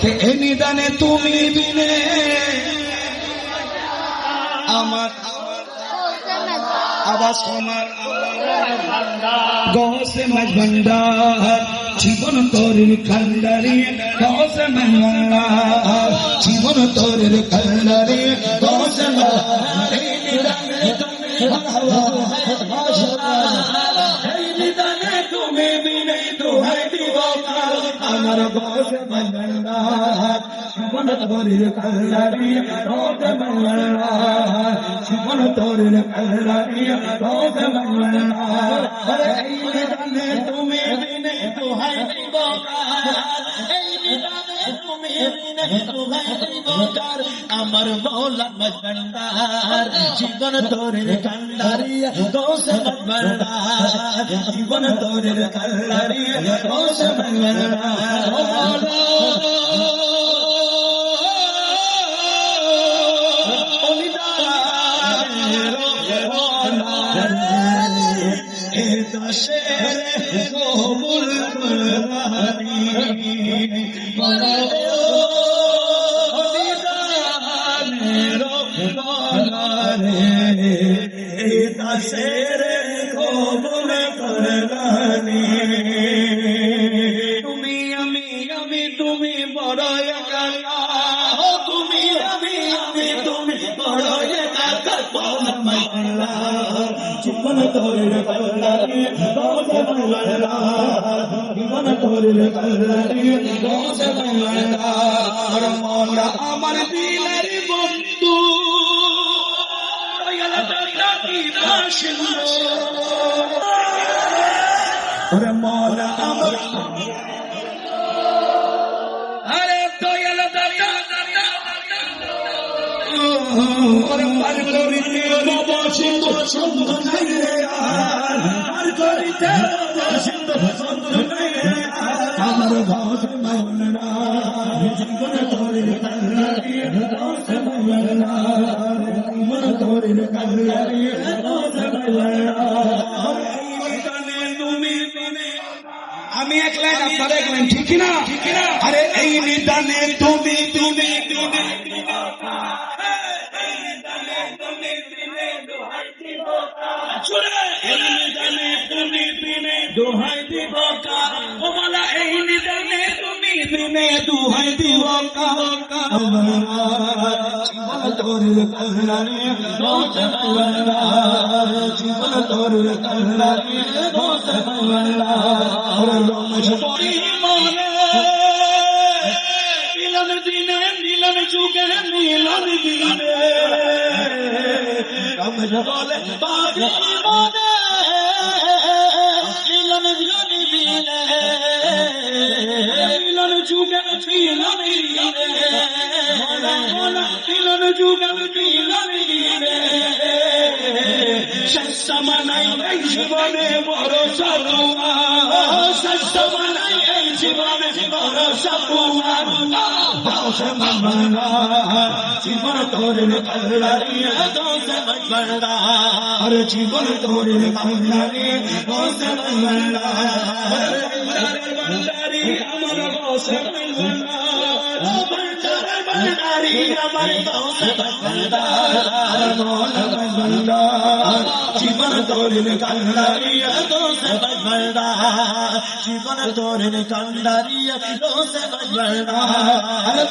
এ নিদানে তুমি বিনে আমার আবাস আমার গৌসে মজবন্দার জীবন তোরের কান্ডারি গৌসে মজবন্দার জীবন তোরের কান্ডারি গৌসে তুমি বিনে দোহাই দিব আমার গৌসে মজবন্দার জীবন তোরের কান্ডারি গৌসে মজবন্দার জীবন তোরের কান্ডারি গৌসে মজবন্দার তুমি বিনে দোহাই দিব আমার মৌলা মজবন্দার জীবন তোরের কান্ডারি গৌসে মজবন্দার জীবন তোরের কান্ডারি গৌসে মজবন্দার তুমি আমি তুমি বড় তুমি আমি তুমি বড় জীবন তোরের কান্ডারি জীবন তোরের কান্ডারি মৌলা আমার দিলের বন্ধু মৌলা আমার আরে দয়াল দাতা ওরে পার করিতে বাবা সিন্ধু সুন্দর নাই রে পার করিতে বাবা সিন্ধু সুন্দর নাই রে আমার ভাত মৌলা জীবন তোরের কান্ডারি গৌসে মৌলা জীবন তোরের কান্ডারি গৌসে মৌলা তুমি বিনে আমি এক লাইন আপনারা এক লাইন ঠিক না আরে এই নিদানে তুমি তুমি তুমি দোহাই দিব ও বলা এই নিদানে তুমি বিনে দোহাই দিব জীবন তোরের কান্ডারি গৌসে মজবন্দার জীবন তোরের কান্ডারি গৌসে মজবন্দার মিলন দিনে মিলন যুগে মিলন দিনে বলে বাবি মনে মিলন দিনে মিলন যুগে মিলন দিনে মিলন যুগে মিলন দিনে সমানাই এই জীবনে বড় তোমার সমানাই এই জীবনে বড় তোমার গৌসে মজবন্দার জীবন তোরের কান্ডারি গৌসে মজবন্দার জীবন তোরের কান্ডারি গৌসে মজবন্দার আমার গৌসে মজবন্দার আমার গৌসে মজবন্দার জীবন তোরের কান্ডারি গৌসে মজবন্দার জীবন তোরের কান্ডারি গৌসে মজবন্দার